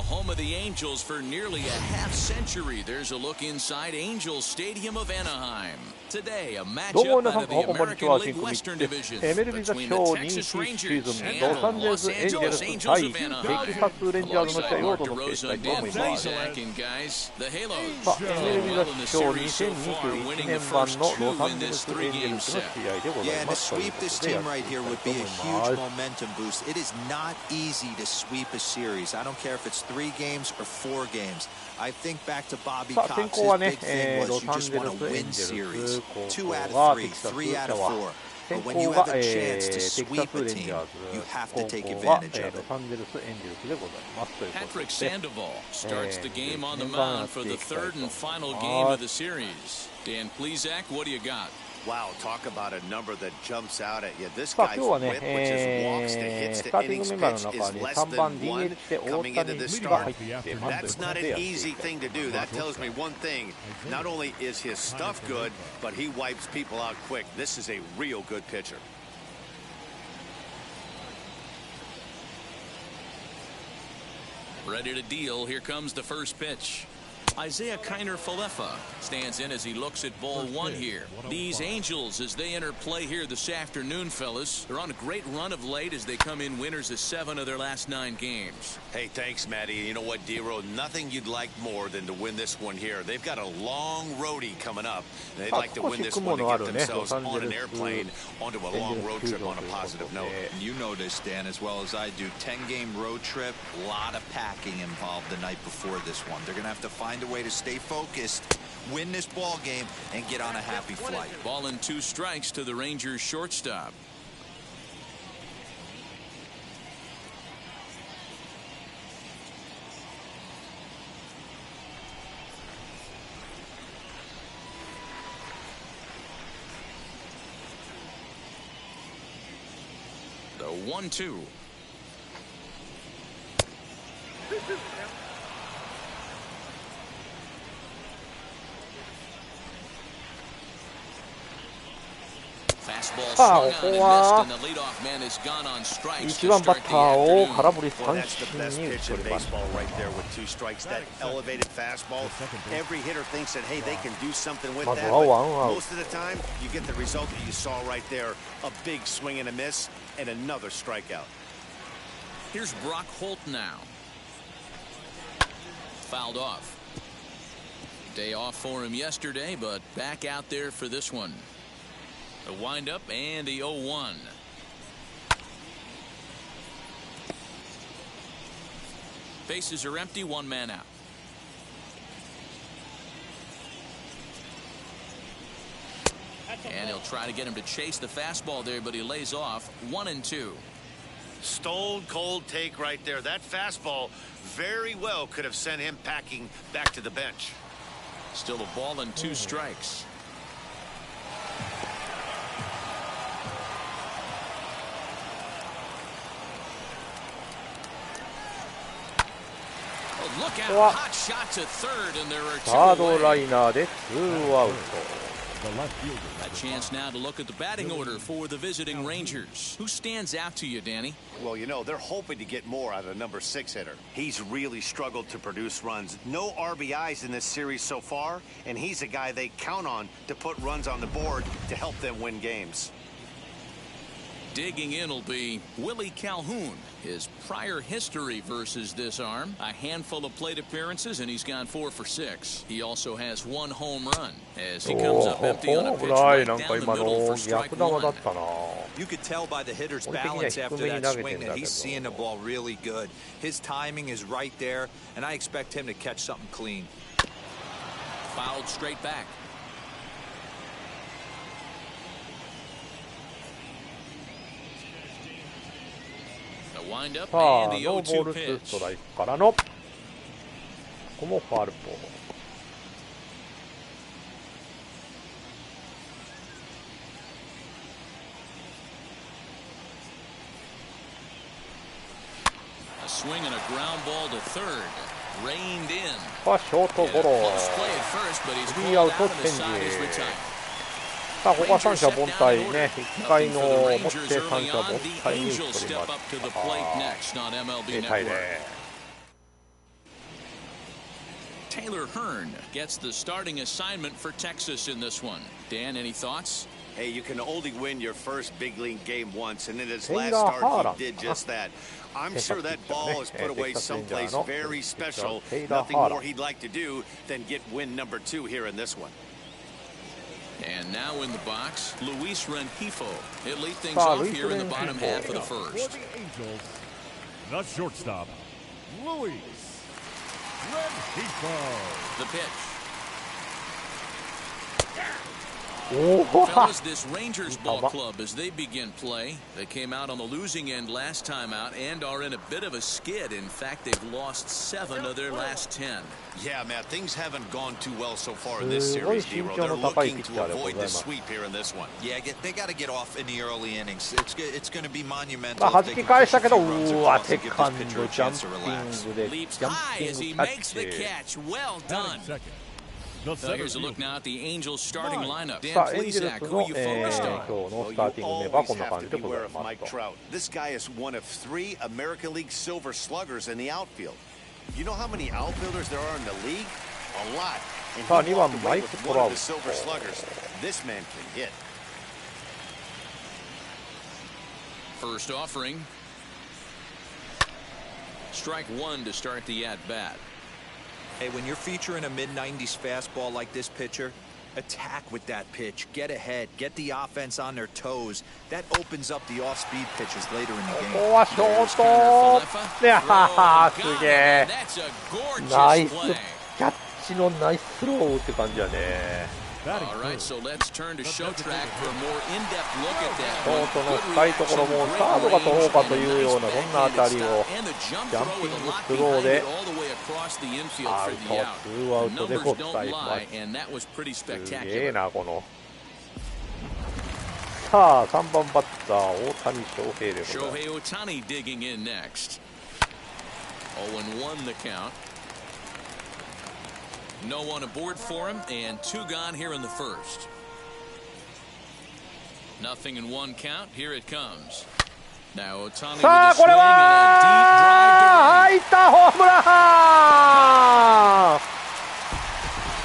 home of the Angels for nearly a half century. There's a look inside Angels Stadium of Anaheim. Today, a matchup out of the American League Western Division between the Texas Rangers and the Los Angeles Angels of Anaheim. Mark DeRosa and Dan Plesac and guys, the Halos playing well in the series so far, winning the first two in this three-game set. Yeah, and to sweep this team right here would be a huge momentum boost. It is not easy to sweep a series. I don't care if it's 3 games or 4 games. I think back to Bobby Cox, his big thing was you just want to win series. 2 out of 3, 3 out of 4. But when you have a chance to sweep a team, you have to take advantage of it. Patrick Sandoval starts the game on the mound for the 3rd and final game of the series. Dan Plesac, what do you got? Wow, talk about a number that jumps out at you. This guy's whip, which is walks to hits to innings pitch, is less than 1 coming into this start. That's not an easy thing to do. That tells me one thing. Not only is his stuff good, but he wipes people out quick. This is a real good pitcher. Ready to deal. Here comes the first pitch. Isaiah Kiner-Falefa stands in as he looks at ball 1 here. These Angels, as they enter play here this afternoon, fellas, they're on a great run of late as they come in winners of 7 of their last 9 games. Hey, thanks, Matty. You know what, D-Row? Nothing you'd like more than to win this one here. They've got a long roadie coming up. They'd like to win this one to get themselves on an airplane onto a long road trip on a positive note. You know this, Dan, as well as I do. 10-game road trip, a lot of packing involved the night before this one. They're going to have to find a way to stay focused, win this ball game, and get on a happy flight. Ball and 2 strikes to the Rangers shortstop. The 1-2. Fastball swung on and missed, and the leadoff man has gone on strikes to start the afternoon. Well, that's the best pitch in baseball right there with 2 strikes. That elevated fastball. Every hitter thinks that, hey, they can do something with that. But most of the time, you get the result that you saw right there. A big swing and a miss, and another strikeout. Here's Brock Holt now. Fouled off. Day off for him yesterday, but back out there for this one. The windup and the 0-1. Bases are empty, 1 man out. And he'll try to get him to chase the fastball there, but he lays off. 1-2. Stone cold take right there. That fastball very well could have sent him packing back to the bench. Still a ball and 2 strikes. Look out, hot shot to 3rd, and there are 2 away. A chance now to look at the batting order for the visiting Rangers. Who stands out to you, Danny? Well, you know, they're hoping to get more out of the number 6 hitter. He's really struggled to produce runs. No RBIs in this series so far, and he's a guy they count on to put runs on the board to help them win games. Digging in will be Willie Calhoun. His prior history versus this arm, a handful of plate appearances, and he's gone 4 for 6. He also has 1 home run as he comes up empty on a pitch right down the middle for strike 1. You could tell by the hitter's balance after that swing that he's seeing the ball really good. His timing is right there, and I expect him to catch something clean. Fouled straight back. Wind up and the 0-2 pitch. A swing and a ground ball to 3rd. Reined in. Close play at first, but he's called out and the side is retired. さあここは三者凡退ね、1回の表三者凡退に取りました。0対0。Tyler Hearn gets the starting assignment for Texas in this one. Dan, any thoughts? Hey, you can only win your first big league game once, and in his last start, he did just that. I'm sure that ball is put away someplace very special. Nothing more he'd like to do than get win number 2 here in this one. And now in the box, Luis Rengifo. He'll lead things off here in the bottom half of the first. For the Angels, the shortstop, Luis Rengifo. The pitch. Oh, Fellas, this Rangers ball club, as they begin play, they came out on the losing end last time out and are in a bit of a skid. In fact, they've lost 7 of their last 10. Yeah, Matt, things haven't gone too well so far in this series, D-Row. They're looking to avoid the sweep here in this one. Yeah, they got to get off in the early innings. It's going to be monumental. 弾き返したけど、うわ、セカンドジャンピングで Leaps high as he makes the catch. Well done. Here's a look now at the Angels starting lineup. Dan Plesac, who you focused on? Mike Trout. This guy is one of 3 American League Silver Sluggers in the outfield. You know how many outfielders there are in the league? A lot. And he walked away with one of the Silver Sluggers. This man can hit. First offering. Strike 1 to start the at-bat. Hey, when you're featuring a mid-90s fastball like this pitcher, attack with that pitch. Get ahead. Get the offense on their toes. That opens up the off-speed pitches later in the game. ここはショート。いやすげえ。ナイスキャッチのナイススローって感じやね。All right, so let's turn to show track for a more in-depth look at that. ショートの深いところもサードが取ろうかというようなそんな当たりをジャンピングスローでアウト、2アウトでございます。すげえなこの。さあ3番バッター大谷翔平でございます。Shohei Ohtani digging in next. 0-1 the count. No one aboard for him, and 2 gone here in the first. Nothing in 1 count. Here it comes. Now Ohtani with a swing and a deep drive to right. 入ったホームラン。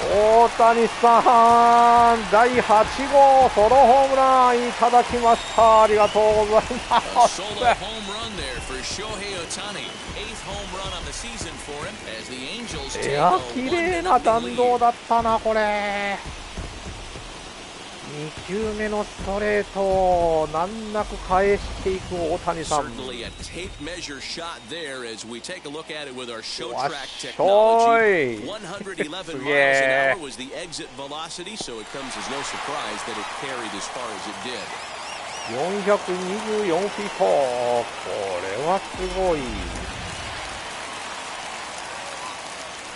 大谷さん第8号ソロホームランいただきました。ありがとうございます。Solo home run there for Shohei Ohtani. 8th home run on the season for him as the Angels take a 綺麗な弾道だったなこれ。2球目のストレートを難なく返していく大谷さん。Certainly a tape measure shot there as we take a look at it with our show track technology. 111 miles an hour was the exit velocity, so it comes as no surprise that it carried as far as it did. 424フィート。これはすごい。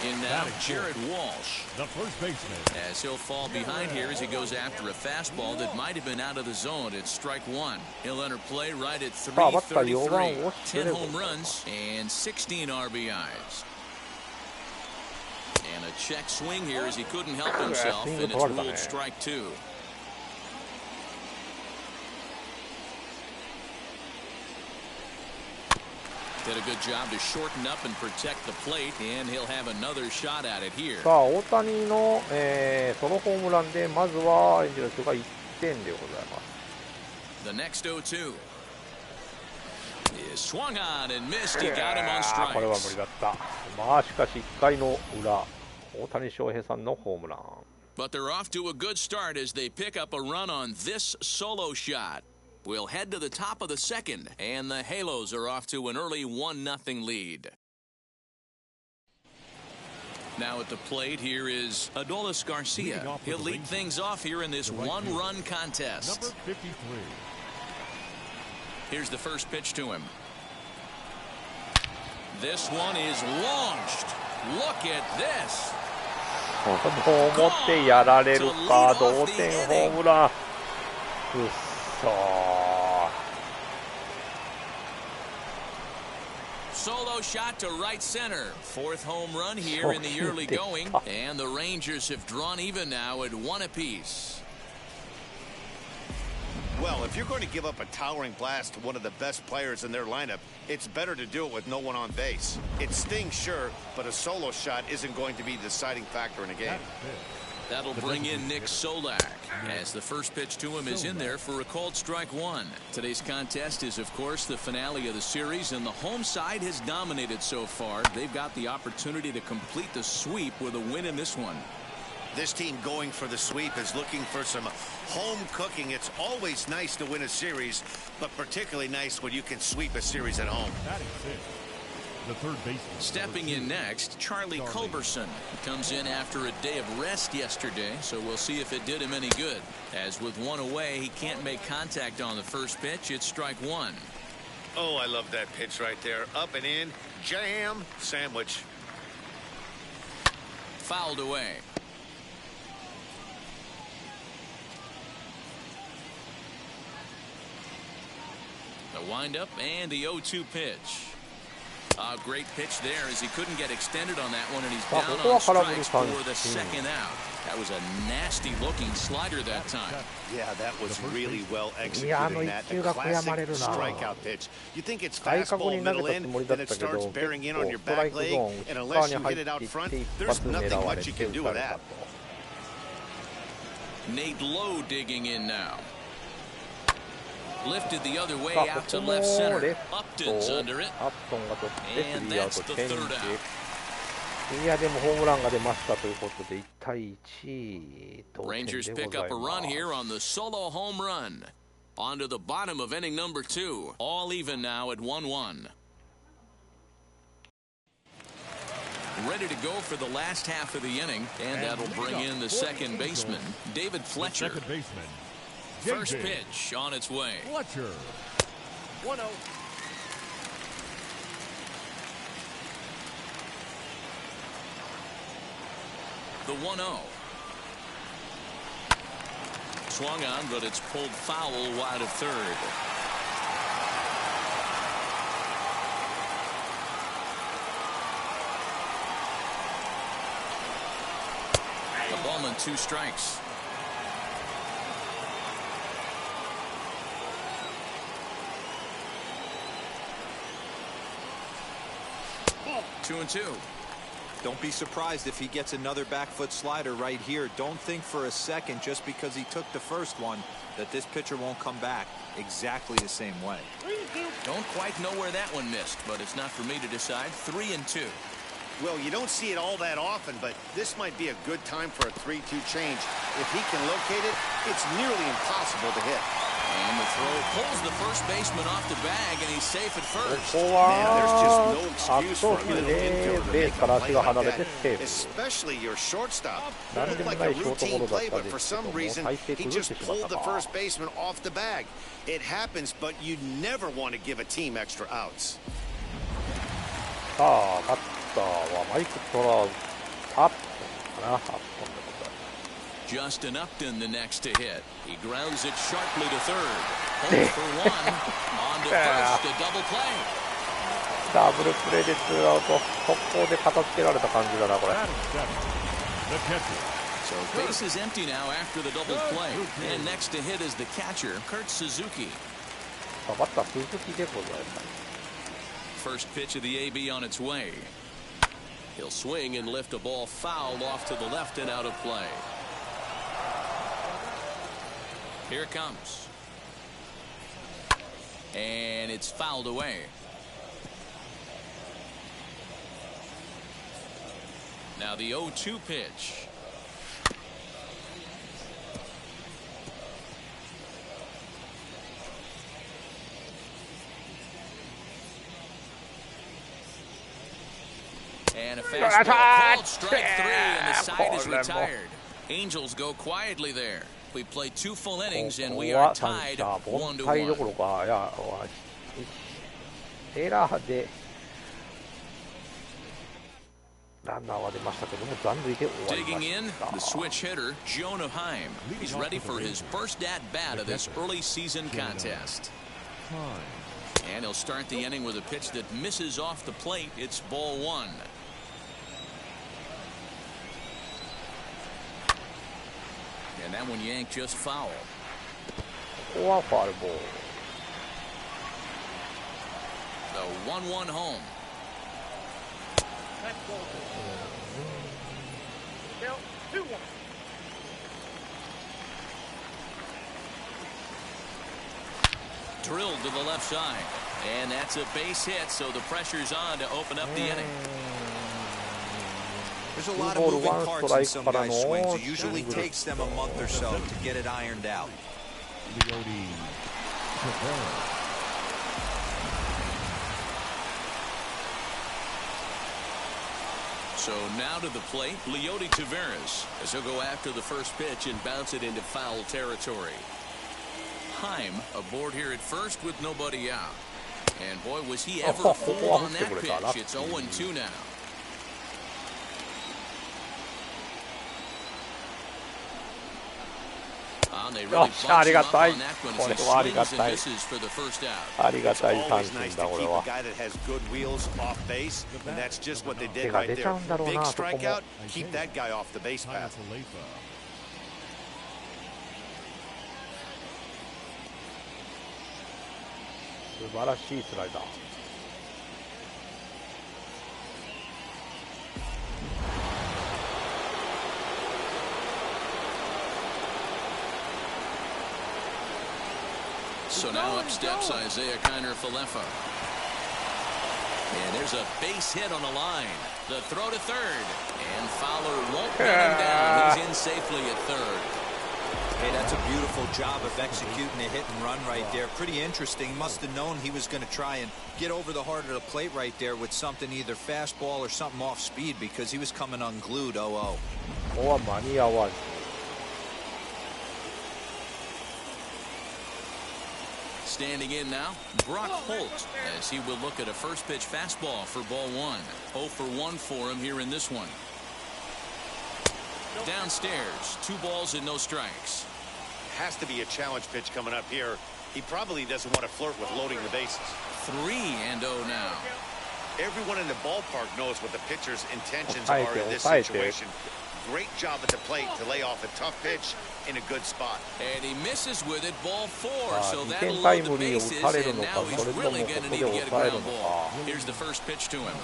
In now, Jared Walsh, the first baseman, as he'll fall behind here as he goes after a fastball that might have been out of the zone. It's strike 1. He'll enter play right at 333. 10 home runs and 16 RBIs. And a check swing here as he couldn't help himself, and it's ruled strike 2. Did a good job to shorten up and protect the plate, and he'll have another shot at it here. さあ大谷の、ソロホームランでまずはエンジェルスが1点でございます。The next 0-2 is swung on and missed. He got him on strikes. これは無理だった。まあしかし1回の裏、大谷翔平さんのホームラン。But they're off to a good start as they pick up a run on this solo shot. We'll head to the top of the second, and the Halos are off to an early 1-0 lead. Now at the plate, here is Adolis Garcia. He'll lead things off here in this one-run contest. number 53. Here's the first pitch to him. This one is launched. Look at this. どう思ってやられるか、同点ホームラン。くっそー。Solo shot to right center. 4th home run here in the early going, and the Rangers have drawn even now at 1 apiece. Well, if you're going to give up a towering blast to one of the best players in their lineup, it's better to do it with no one on base. It stings, sure, but a solo shot isn't going to be the deciding factor in a game. That'll bring in Nick Solak, as the first pitch to him is in there for a called strike one. Today's contest is, of course, the finale of the series, and the home side has dominated so far. They've got the opportunity to complete the sweep with a win in this one. This team going for the sweep is looking for some home cooking. It's always nice to win a series, but particularly nice when you can sweep a series at home. The third baseman. Stepping in next, Charlie Culberson. Comes in after a day of rest yesterday, so we'll see if it did him any good. As with one away, he can't make contact on the first pitch. It's strike one. Oh, I love that pitch right there. Up and in, jam, sandwich. Fouled away. The windup and the 0-2 pitch. A great pitch there as he couldn't get extended on that one, and he's down on strikes for the second out. That was a nasty looking slider that time. Yeah, that was really well executed. That a classic strikeout pitch. You think it's fastball middle in, then it starts bearing in on your back leg, and unless you hit it out front, there's nothing much you can do with that. Nate Lowe digging in now. Lifted the other way out to left center. Upton's under it. And that's the third out. いやでもホームランが出ましたということで1対1同点で Rangers ござい pick up a ま run す。 here on the solo home run. On to the bottom of inning number 2. All even now at 1-1. Ready to go for the last half of the inning, and that'll bring in the second baseman, David Fletcher. Second baseman. First pitch on its way. Fletcher. 1-0. The 1-0. Swung on, but it's pulled foul wide of third. The ballman 2 strikes. Two and two. Don't be surprised if he gets another back foot slider right here. Don't think for a second, just because he took the first one, that this pitcher won't come back exactly the same way. Don't quite know where that one missed, but it's not for me to decide. 3 and 2. Well, you don't see it all that often, but this might be a good time for a 3-2 change. If he can locate it, it's nearly impossible to hit. And the throw pulls the first baseman off the bag, and he's safe at first. ここは悪送球でベースから足が離れてセーフ。 Especially your shortstop. 何 Looked でも like な a いショートゴ routine ロだっ play, た but で for すけど some も reason 体勢 he 崩し just てしまっ pulled た the か。 first baseman off the bag. It happens, but you never want to give a team extra outs. さあバッターはマイク・トラウト、アップトンかな、アップトンでございます。 Justin Upton the next to hit. He grounds it sharply to third. Home for one. On to first, a double play. ダブルプレーでツーアウト、速攻で片付けられた感じだなこれ。 The catcher. So base is empty now after the double play. And next to hit is the catcher, Kurt Suzuki. バッター鈴木でございます。 First pitch of the AB on its way. He'll swing and lift a ball fouled off to the left and out of play. Here it comes. And it's fouled away. Now the 0-2 pitch. And a fastball called strike 3, and the side is retired. Angels go quietly there. We played 2 full innings, and we are tied 1-1. どころか、いや、エラーでランナーは出ましたけども、残塁で終わりま Digging in, した。 the switch hitter, Jonah Heim. He's ready for his first at-bat of this early season contest. And he'll start the inning with a pitch that misses off the plate. It's ball 1. And that one yanked just foul. こはファウルボール。The 1-1 home. Drilled to the left side, and that's a base hit, so the pressure's on to open up the inning. There's a lot of moving parts in some guys' swings. It usually takes them a month or so to get it ironed out. So now to the plate, Leody Taveras, as he'll go after the first pitch and bounce it into foul territory. Heim aboard here at first with nobody out. And boy, was he ever fooled on that pitch. It's 0-2 now. They really bunched him up on that one as he swings and misses for the first out. It's always nice to keep a guy that has good wheels off base, and that's just what they did right there. Big strikeout, keep that guy off the base path. 素晴らしいスライダー。So now up steps Isaiah Kiner-Falefa. And there's a base hit on the line. The throw to third. And Fowler won't run him down. He's in safely at third. Hey, that's a beautiful job of executing a hit and run right there. Pretty interesting. Must have known he was going to try and get over the heart of the plate right there with something, either fastball or something off speed, because he was coming unglued 0-0. ここは間に合わず。Standing in now, Brock Holt, as he will look at a first pitch fastball for ball one. 0 for 1 for him here in this one. Downstairs, 2 balls and no strikes. Has to be a challenge pitch coming up here. He probably doesn't want to flirt with loading the bases. 3-0 now. Everyone in the ballpark knows what the pitcher's intentions are in this situation. Great job at the plate to lay off a tough pitch in a good spot. And he misses with it, ball 4, so that'll load the bases, and now he's really going to need to get a ground ball. Here's the first pitch to him.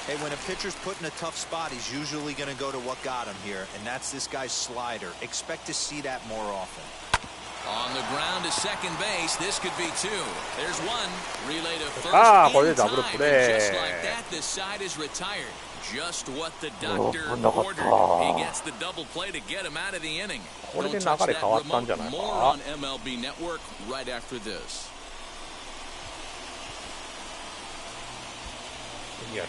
Hey, when a pitcher's put in a tough spot, he's usually going to go to what got him here, and that's this guy's slider. Expect to see that more often. On the ground to second base, this could be 2. There's 1. Relay to first in time, and just like that, the side is retired. Just what the doctor ordered. He gets the double play to get him out of the inning. Don't touch that remote. More on MLB Network right after this. Yes.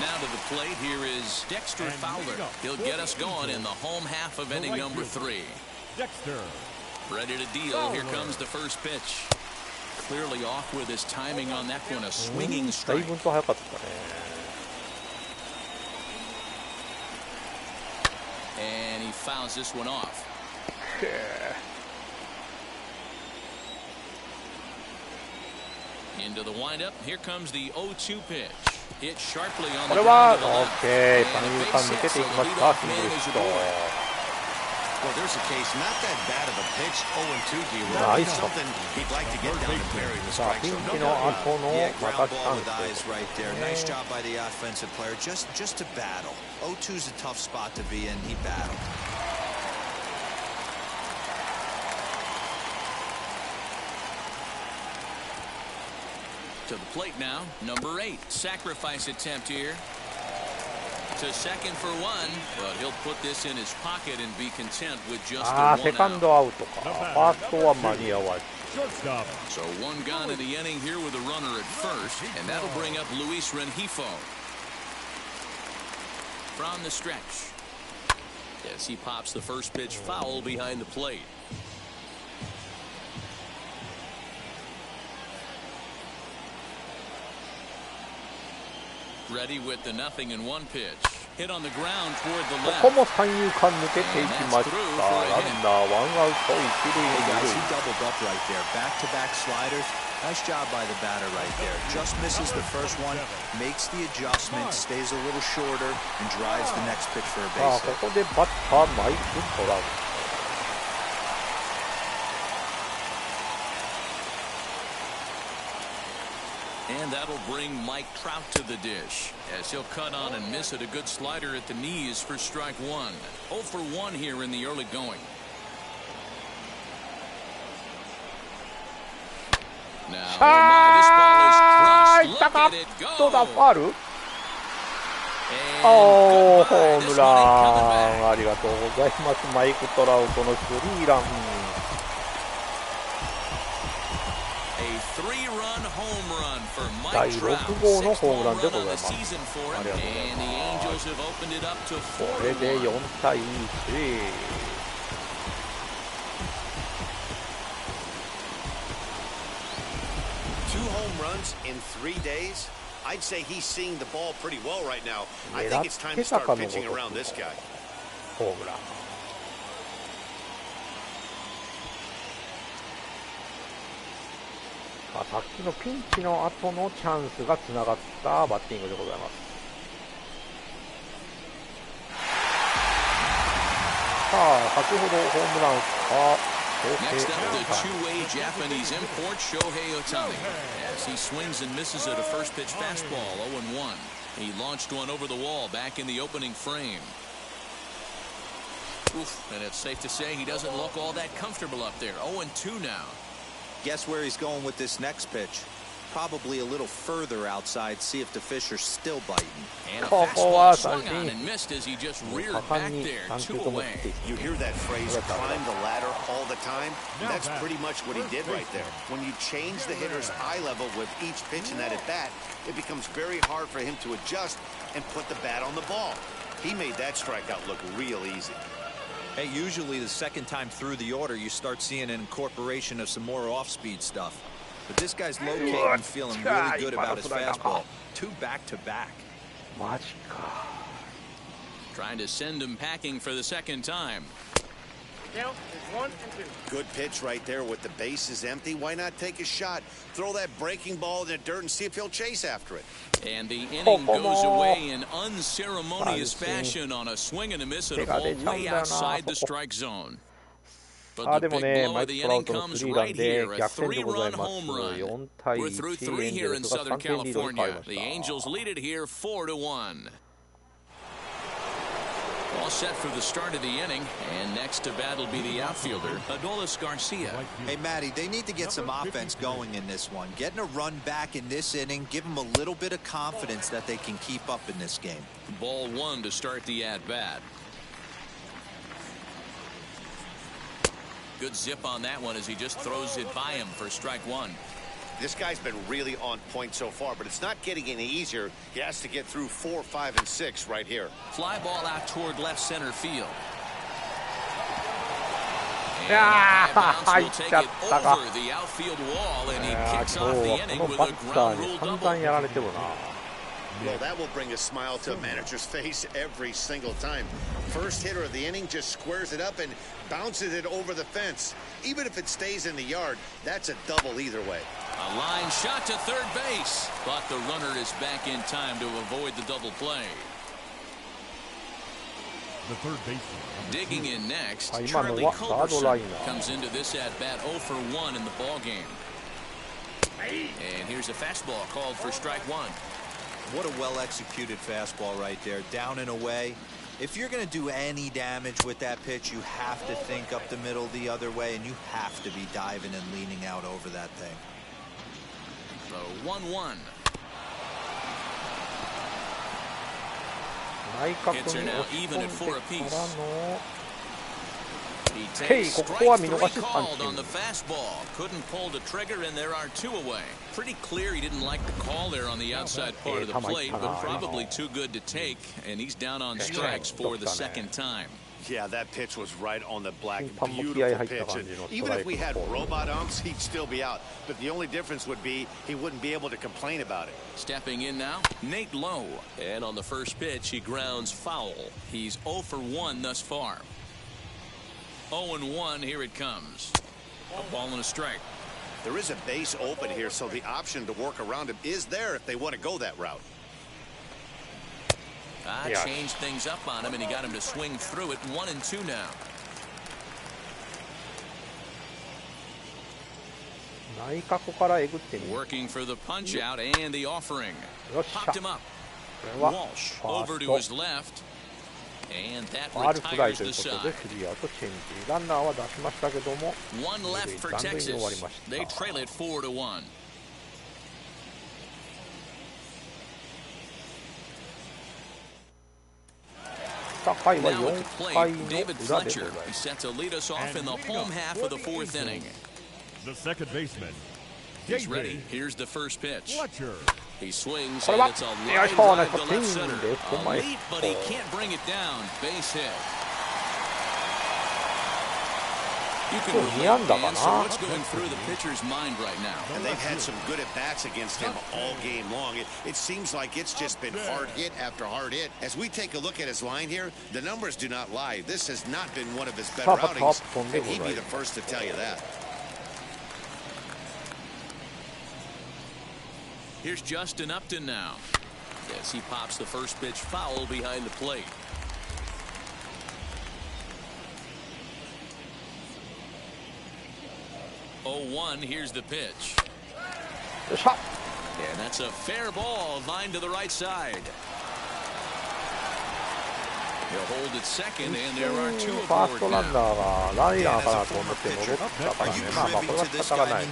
Now to the plate, here is Dexter Fowler. He'll get us going in the home half of inning number 3. Dexter. Ready to deal. Here comes the first pitch. Clearly off with his timing on that one. A swinging strike. And he fouls this one off. Into the windup. Here comes the 0-2 pitch. Hit sharply on the ground to the left. Well, there's a case, not that bad of a pitch, 0-2 D. Something he'd like to get down and bury the strike zone. Yeah, ground ball with eyes right there. Nice job by the offensive player, just to battle. 0-2's a tough spot to be in. He battled. To the plate now, number 8. Sacrifice attempt here. To second for 1, but he'll put this in his pocket and be content with just the 1 out. セカンドアウトか。ファーストは間に合わず。So 1 gone in the inning here with a runner at first, and that'll bring up Luis Rengifo. From the stretch. As he pops the first pitch foul behind the plate. Ready with the 0-1 pitch. Hit on the ground toward the left. ここも三遊間抜けていきました。ランナーワンアウト一塁二塁。He doubled up right there. Back-to-back sliders. Nice job by the batter right there. Just misses the first one, makes the adjustment, stays a little shorter, and drives the next pitch for a base hit. ここでバッターマイク・トラウト。And that'll bring Mike Trout to the dish as he'll cut on and miss at a good slider at the knees for strike one. 0 for 1 here in the early going. Now, oh my, this ball is crushed. Look at it go. どうだ、ファール？おー、ホームラン。ありがとうございます。マイク・トラウトのスリーラン。第6号のホームランでございます。ありがとうございます。これで4対1。2 home runs in 3 days. I'd say he's seeing the ball pretty well right now. I think it's time to start pitching around this guy. ホームラン。さっきのピンチの後のチャンスがつながったバッティングでございます。さあ、先ほどホームランか。Next up, the two-way Japanese import Shohei Ohtani as he swings and misses at a first-pitch fastball, 0-1. He launched one over the wall back in the opening frame. Oof, and it's safe to say he doesn't look all that comfortable up there. 0-2 now. Guess where he's going with this next pitch? Probably a little further outside. See if the fish are still biting. And a fastball swung on and missed as he just reared back there, 2 away. You hear that phrase, climb the ladder all the time? That's pretty much what he did right there. When you change the hitter's eye level with each pitch in that at bat, it becomes very hard for him to adjust and put the bat on the ball. He made that strikeout look real easy. Hey, usually the second time through the order, you start seeing an incorporation of some more off-speed stuff. But this guy's locating and feeling really good about his fastball. 2 back-to-back. Trying to send him packing for the second time. Count is 1 and 2. Good pitch right there with the bases empty. Why not take a shot? Throw that breaking ball in the dirt and see if he'll chase after it. And the inning goes away in unceremonious fashion on a swing and a miss at a ball way outside the strike zone. But the big blow of the inning comes right here, a 3-run home run. We're through 3 here in Southern California. The Angels lead it here 4-1. All set for the start of the inning, and next to bat will be the outfielder, Adolis Garcia. Hey, Matty, they need to get some offense going in this one. Getting a run back in this inning, give them a little bit of confidence that they can keep up in this game. Ball 1 to start the at-bat. Good zip on that one as he just throws it by him for strike 1. This guy's been really on point so far, but it's not getting any easier. He has to get through 4, 5, and 6 right here. Fly ball out toward left center field. And will take it over the outfield wall, and he kicks off the inning with a ground rule double. Well, that will bring a smile to a manager's face every single time. First hitter of the inning just squares it up and bounces it over the fence. Even if it stays in the yard, that's a double either way. A line shot to third base, but the runner is back in time to avoid the double play. The third baseman. Digging in next, Charlie Culberson comes into this at-bat 0 for 1 in the ballgame. And here's a fastball called for strike 1. What a well-executed fastball right there, down and away. If you're going to do any damage with that pitch, you have to think up the middle the other way, and you have to be diving and leaning out over that thing. So 1-1. Hits are now even at 4 apiece. He takes strike 3 called on the fastball. Couldn't pull the trigger, and there are 2 away. Pretty clear he didn't like the call there on the outside part of the plate, but probably too good to take, and he's down on strikes for the second time. Yeah, that pitch was right on the black. Beautiful pitch. And even if we had robot umps, he'd still be out. But the only difference would be he wouldn't be able to complain about it. Stepping in now, Nate Lowe. And on the first pitch, he grounds foul. He's 0 for 1 thus far. 0-1, here it comes. A ball and a strike. There is a base open here, so the option to work around him is there if they want to go that route. Changed things up on him, and he got him to swing through it. 1-2 now. Working for the punch out and the offering. Popped him up. Walsh over to his left. And that retires the side. One left for Texas. They trail it 4-1. Now to play, David Fletcher. He set to lead us off in the home half of the fourth inning. The second baseman. He's ready. Here's the first pitch. Fletcher. He swings, and it's a line drive to left center. A leap, but he can't bring it down. Base hit. You can relate, Dan, so what's going through the pitcher's mind right now? And they've had some good at-bats against him all game long. It seems like it's just been hard hit after hard hit. As we take a look at his line here, the numbers do not lie. This has not been one of his better outings, and he'd be the first to tell you that. Here's Justin Upton now. As he pops the first pitch foul behind the plate. Oh, 1, here's the pitch. And that's a fair ball, lined to the right side. He'll hold it second, and there are 2 aboard now.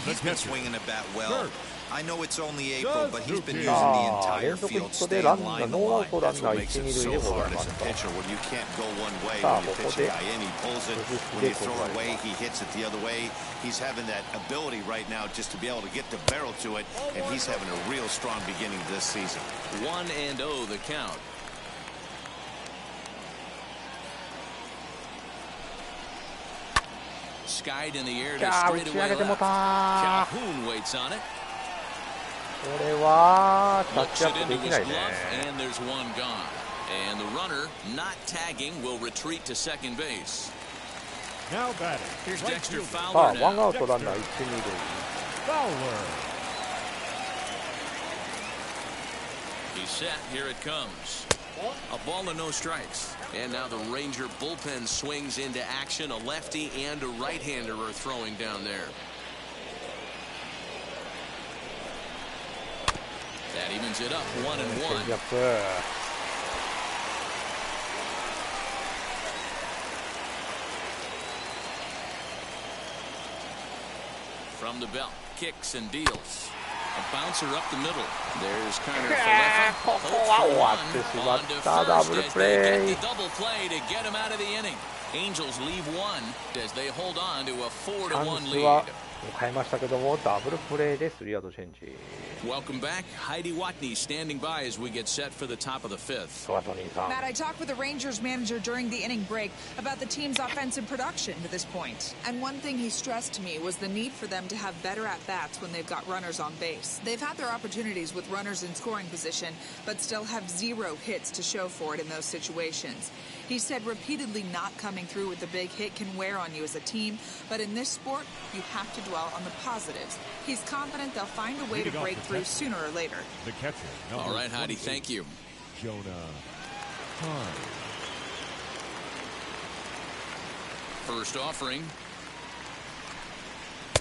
He's been swinging the bat well. I know it's only April, but he's been using the entire field, staying line to line. That's what makes it so hard as a pitcher when you can't go one way when you're pitching guy in. He pulls it. When you throw it away, he hits it the other way. He's having that ability right now just to be able to get the barrel to it, and he's having a real strong beginning this season. 1-0 the count. Skied in the air to straightaway left. Calhoun waits on it. Looks it into his glove, and there's one gone. And the runner, not tagging, will retreat to second base. Now batting. Here's Dexter Fowler now. Fowler. He's set. Here it comes. A ball and no strikes. And now the Ranger bullpen swings into action. A lefty and a right-hander are throwing down there. That evens it up 1-1. From the belt, kicks and deals. A bouncer up the middle. There's Connor Falefa. On to first as they get the double play to get him out of the inning. Angels leave one as they hold on to a 4-1 lead. Welcome back. Heidi Watney standing by as we get set for the top of the fifth. Matt, I talked with the Rangers manager during the inning break about the team's offensive production to this point. And one thing he stressed to me was the need for them to have better at-bats when they've got runners on base. They've had their opportunities with runners in scoring position, but still have 0 hits to show for it in those situations. He said repeatedly not coming through with the big hit can wear on you as a team, but in this sport, you have to dwell on the positives. He's confident they'll find a way to break through sooner or later. The catcher. All right, Heidi, thank you. Jonah Heim. First offering.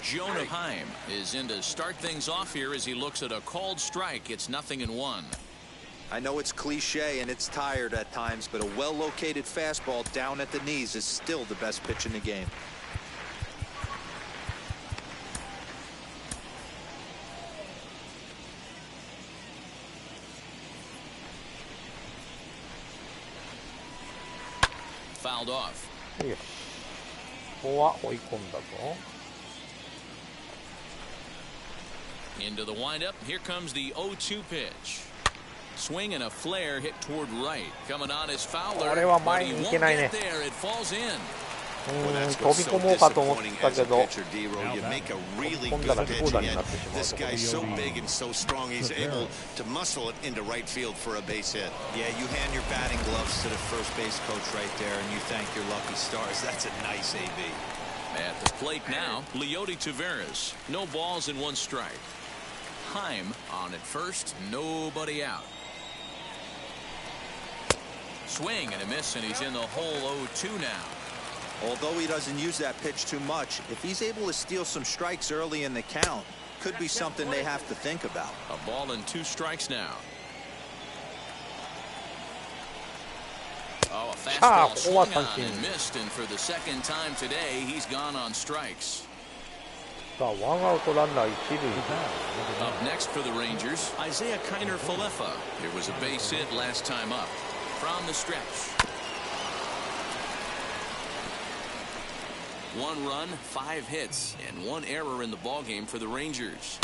Jonah Heim is in to start things off here as he looks at a called strike. It's 0-1. I know it's cliche and it's tired at times, but a well-located fastball down at the knees is still the best pitch in the game. Fouled off. Into the windup. Here comes the 0-2 pitch. Swing and a flare hit toward right. Coming on is Fowler. But he won't get there. It falls in. Well, that's what's so disappointing as a pitcher, D-Row. You make a really good pitch, and this guy's so big and so strong, he's able to muscle it into right field for a base hit. Yeah, you hand your batting gloves to the first base coach right there, and you thank your lucky stars. That's a nice AB. At the plate now, Leody Taveras. No balls and one strike. Heim on at first, nobody out. Swing and a miss, and he's in the hole 0-2 now. Although he doesn't use that pitch too much, if he's able to steal some strikes early in the count, could be something they have to think about. A ball and 2 strikes now. Oh, a fastball swung on and missed, and for the second time today, he's gone on strikes. Up next for the Rangers, Isaiah Kiner-Falefa. There was a base hit last time up. From the stretch. 1 run, 5 hits, and 1 error in the ballgame for the Rangers.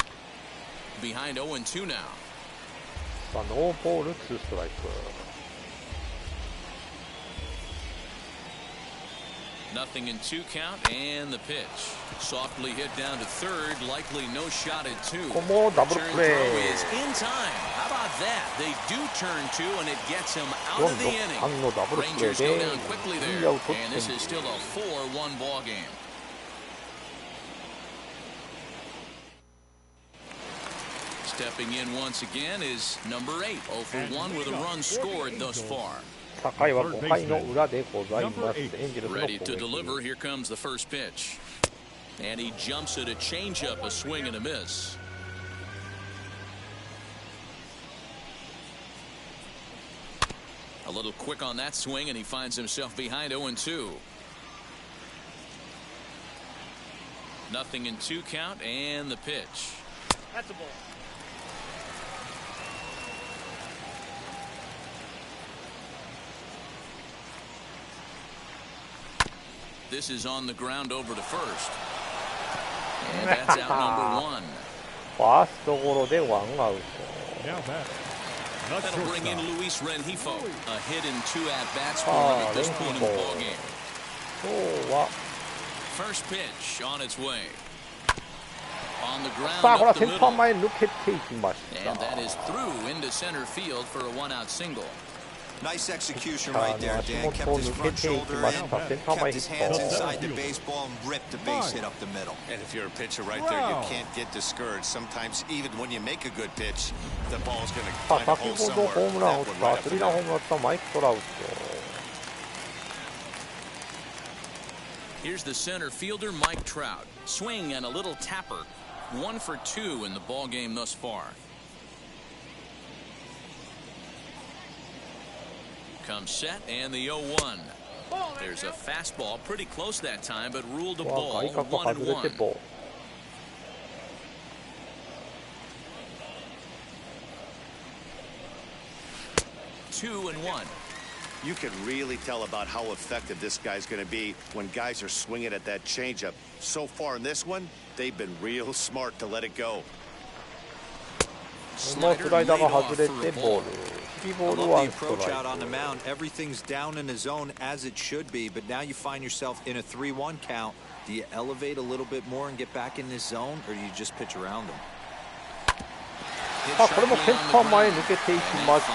Behind 0-2 now. No ball, 2 strikes. Nothing in 2 count, and the pitch. Softly hit down to third, likely no shot at 2. Come on, double Turn play. throw is in time. How about that? They do turn 2, and it gets him out of the inning. Rangers go down quickly there, and this is still a 4-1 ball game. Stepping in once again is number 8, 0 for 1 with a run scored thus far. Ready to deliver. Here comes the first pitch. And he jumps at a changeup, a swing and a miss. A little quick on that swing, and he finds himself behind 0-2. Nothing in 2 count, and the pitch. That's a ball. This is on the ground over to first. And that's out number 1. That'll bring in Luis Rengifo. A hit in 2 at-bats for him at this point in the ballgame. First pitch on its way. On the ground up the middle. And that is through into center field for a 1-out single. Nice execution right there, Dan. Kept his front shoulder in, kept his hands inside the baseball, and ripped the base hit up the middle. And if you're a pitcher right there, you can't get discouraged. Sometimes even when you make a good pitch, the ball's going to find a hole somewhere. Here's the center fielder, Mike Trout. Swing and a little tapper. 1 for 2 in the ball game thus far. Comes set, and the 0-1. There's a fastball pretty close that time, but ruled a ball. 1-1. Two and 1. You can really tell about how effective this guy's going to be when guys are swinging at that changeup. So far in this one, they've been real smart to let it go. Slider laid off for a ball. I love the approach out on the mound. Everything's down in the zone as it should be, but now you find yourself in a 3-1 count. Do you elevate a little bit more and get back in this zone, or do you just pitch around them? これもセンター前抜けていきました。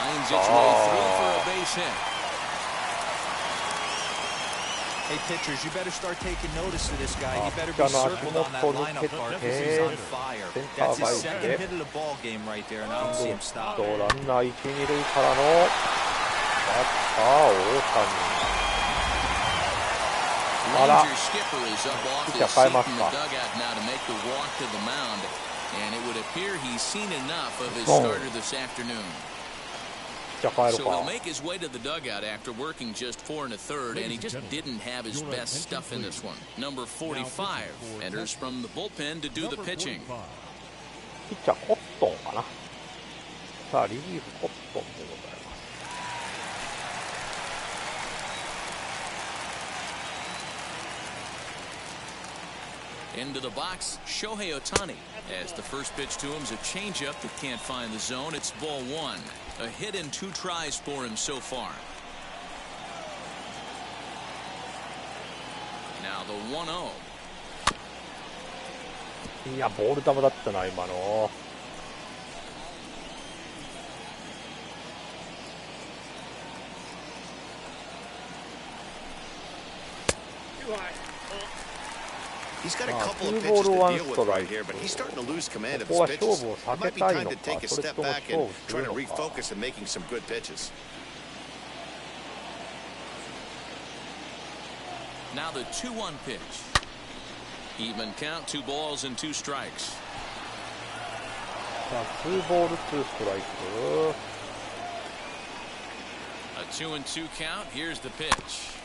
Hey, pitchers, you better start taking notice of this guy. He better be circled on that lineup card because he's on fire. That's his second hit of the ball game right there, and I don't see him stop. ランナー1、2塁からのバッター大谷。あら、ピッチャー変えますか。And it would appear he's seen enough of his starter this afternoon. So he'll make his way to the dugout after working just 4 1/3, and he just didn't have his best stuff in this one. Number 45 enters from the bullpen to do the pitching. ピッチャーコットンかな。さあリリーフコットンでございます。 Into the box, Shohei Ohtani. As the first pitch to him is a changeup that can't find the zone. It's ball 1. A hit in 2 tries for him so far. Now the 1-0. いや、ボール球だったな、今の。He's got a couple of pitches to deal with right here, but he's starting to lose command of his pitches. It might be time to take a step back and try to refocus and making some good pitches. Now the 2-1 pitch. Even count, 2 balls and 2 strikes. 2 ボール2ストライク。A 2-2 count. Here's the pitch.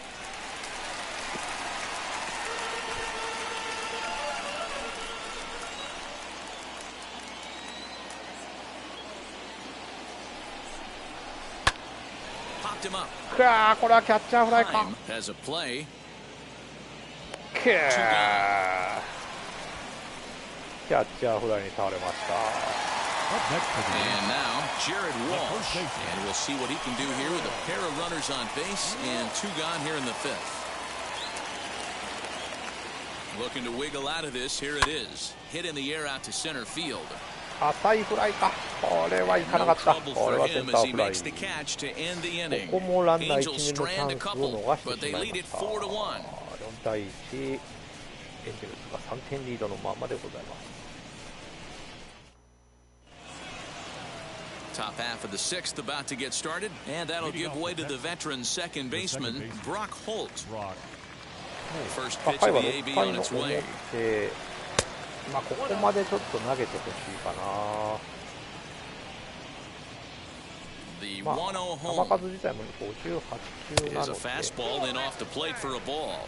Popped him up. これはキャッチャーフライか。 Has a play. キャッチャーフライに倒れました。 And now Jared Walsh, and we'll see what he can do here with a pair of runners on base and 2 gone here in the 5th. Looking to wiggle out of this. Here it is. Hit in the air out to center field. 浅いフライか。これはいかなかった。 No trouble これ for はセン him タ as ー he フライ。 makes the catch to end the こ inning. こもランナー Angels 1、2のチ strand ャ a ンスを couple, 逃して but し they まい lead ま it した。 4-1. 4対1、エンジェルスが3点リードのままでございます。 Top half of the 6th about to get started, and that'll give way to the veteran second baseman, Brock Holt. First pitch of the AB on its way. まあここまでちょっと投げてほしいかな。 The まあ 1-0 球 home 数自体も58球な is の a で。 fastball in off the plate for a ball.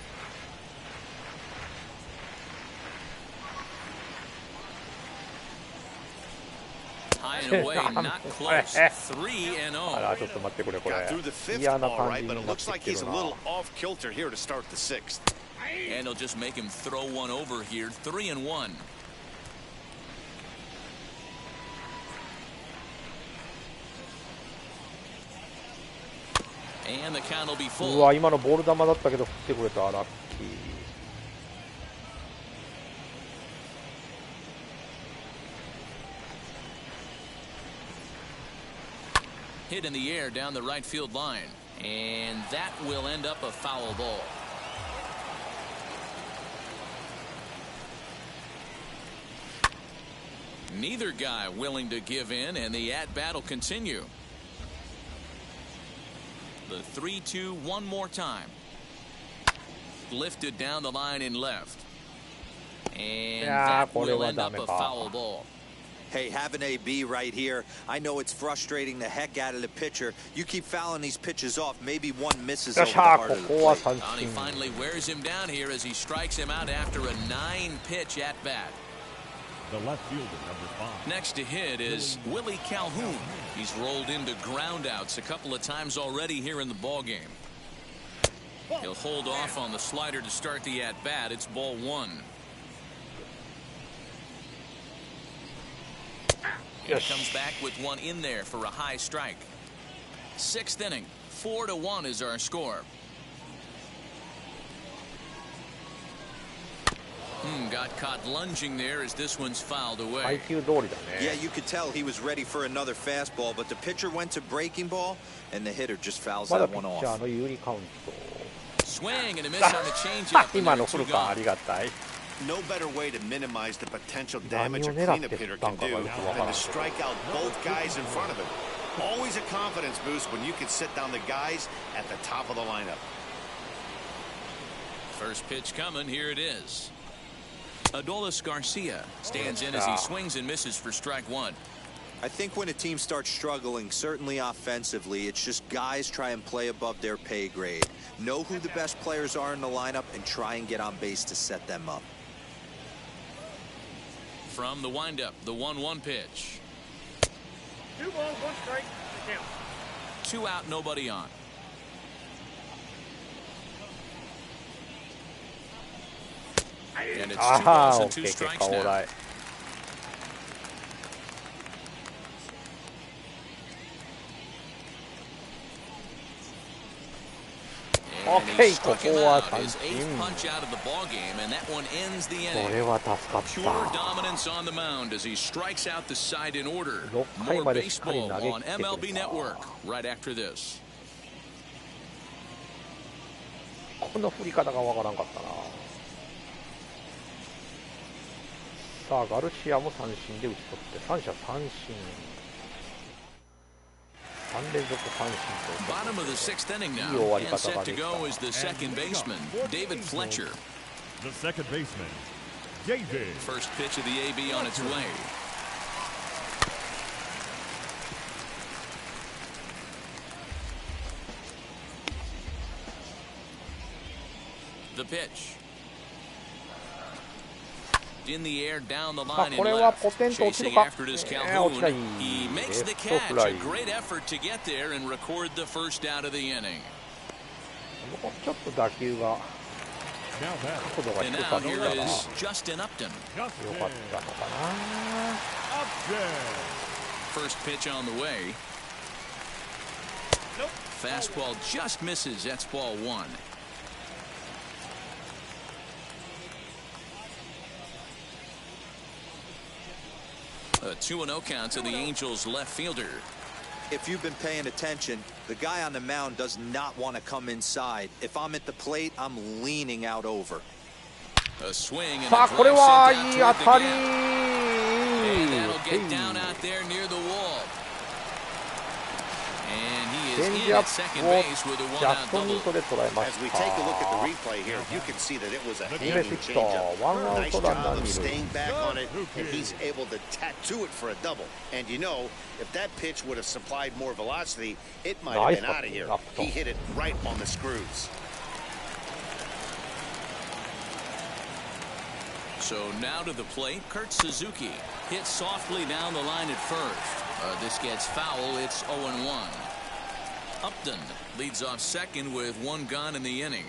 High and away, not close. 3-0. あらちょっと待ってこれこれ。 Got through the 5th 嫌な ball 感 right, じ but に it なっ looks て like きて he's る a な。 little off kilter here to start the 6th. And they'll just make him throw one over here. 3-1. And the count will be う full. わ今のボール球だったけど振ってくれたラッキー。 Hit in the air down the right field line, and that will end up a foul ball. Neither guy willing to give in, and the at-bat will continue. The 3-2 one more time. Lifted down the line in left. And that will end up a foul ball. Hey, have an AB right here. I know it's frustrating the heck out of the pitcher. You keep fouling these pitches off. Maybe one misses over the heart of the plate. Donnie finally wears him down here as he strikes him out after a 9-pitch at-bat. The left fielder, number 5. Next to hit is Willie Calhoun. He's rolled into groundouts a couple of times already here in the ballgame. He'll hold off on the slider to start the at-bat. It's ball 1. He comes back with one in there for a high strike. 6th inning, 4-1 is our score. Got caught lunging there as this one's fouled away. Yeah, you could tell he was ready for another fastball, but the pitcher went to breaking ball, and the hitter just fouls that one off. Swing and a miss on the changeup. 今のフルカーありがたい。 No better way to minimize the potential damage a cleanup hitter can do than to strike out both guys in front of him. Always a confidence boost when you can sit down the guys at the top of the lineup. First pitch coming. Here it is. Adolis Garcia stands in as he swings and misses for strike 1. I think when a team starts struggling, certainly offensively, it's just guys try and play above their pay grade. Know who the best players are in the lineup and try and get on base to set them up. From the windup, the 1-1 pitch. 2 balls, 1 strike, the count. 2 out, nobody on. And it's 2 balls and 2 strikes now. Okay, ここは三振。 punch out of the ball game, and that one ends the こ inning. れは助かっ Pure た。 dominance on the mound as he strikes out the side in order. 6回 More までしっかり baseball 投げ on 切ってく MLB れた。 Network right after this. この振り方がわからんかったな。さあガルシアも三振で打ち取って三者三振、3連続三振といい終わり方ができた。 The second baseman, David. First pitch of the AB on its way. The pitch. In the air down the line and left. Chasing after it is Calhoun. He makes the catch. A great effort to get there and record the first out of the inning. ちょっと打球が And now here is Justin Upton. First pitch on the way. Fastball just misses. That's ball one. A 2-0 count to the Angels left fielder. If you've been paying attention, the guy on the mound does not want to come inside. If I'm at the plate, I'm leaning out over. A swing and a さあこれはいい当たり。 And that'll get down out there near the wall. And he is in at second base with a one-out double. As we take a look at the replay here, you can see that it was a hanging changeup. Nice job of staying back on it, and he's able to tattoo it for a double. And you know, if that pitch would have supplied more velocity, it might have been out of here. He hit it right on the screws. So now to the plate, Kurt Suzuki hits softly down the line at first. This gets foul. It's 0-1. Upton leads off second with one gone in the inning.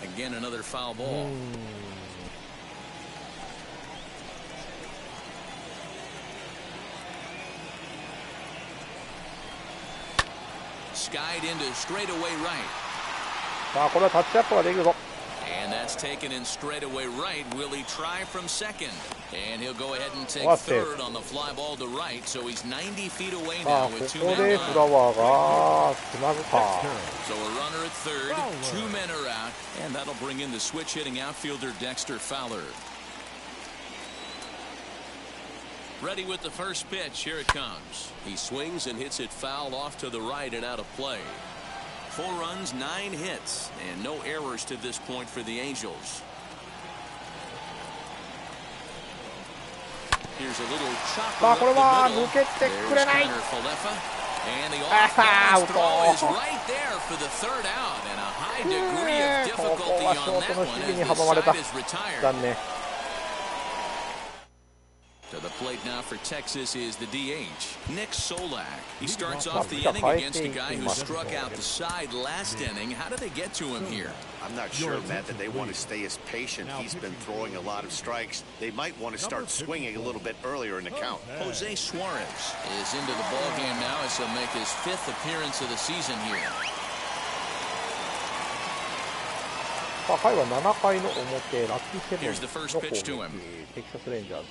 Again, another foul ball. Skied into straightaway right. さあこれはタッチアップができるぞ。 And that's taken in straightaway right. Will he try from second? And he'll go ahead and take third on the fly ball to right. So he's 90 feet away now with two men on. So a runner at third, two men are out, and that'll bring in the switch hitting outfielder Dexter Fowler. Ready with the first pitch. Here it comes. He swings and hits it foul off to the right and out of play. 4 runs, 9 hits, and no errors to this point for the Angels. Here's a little chopper up the middle. There's Connor Falefa. And the off-balance throw is right there for the third out. And a high degree of difficulty on that one as this side is retired. To the plate now for Texas is the DH, Nick Solak. He starts off the inning against a guy who struck out the side last inning. How did they get to him here? I'm not sure, Matt, that they want to stay as patient. He's been throwing a lot of strikes. They might want to start swinging a little bit earlier in the count. Jose Suarez is into the ballgame now as he'll make his 5th appearance of the season here. さあ回は7回の表、ラッキーセブン Here's the first pitch to him. テキサスレンジャーズ。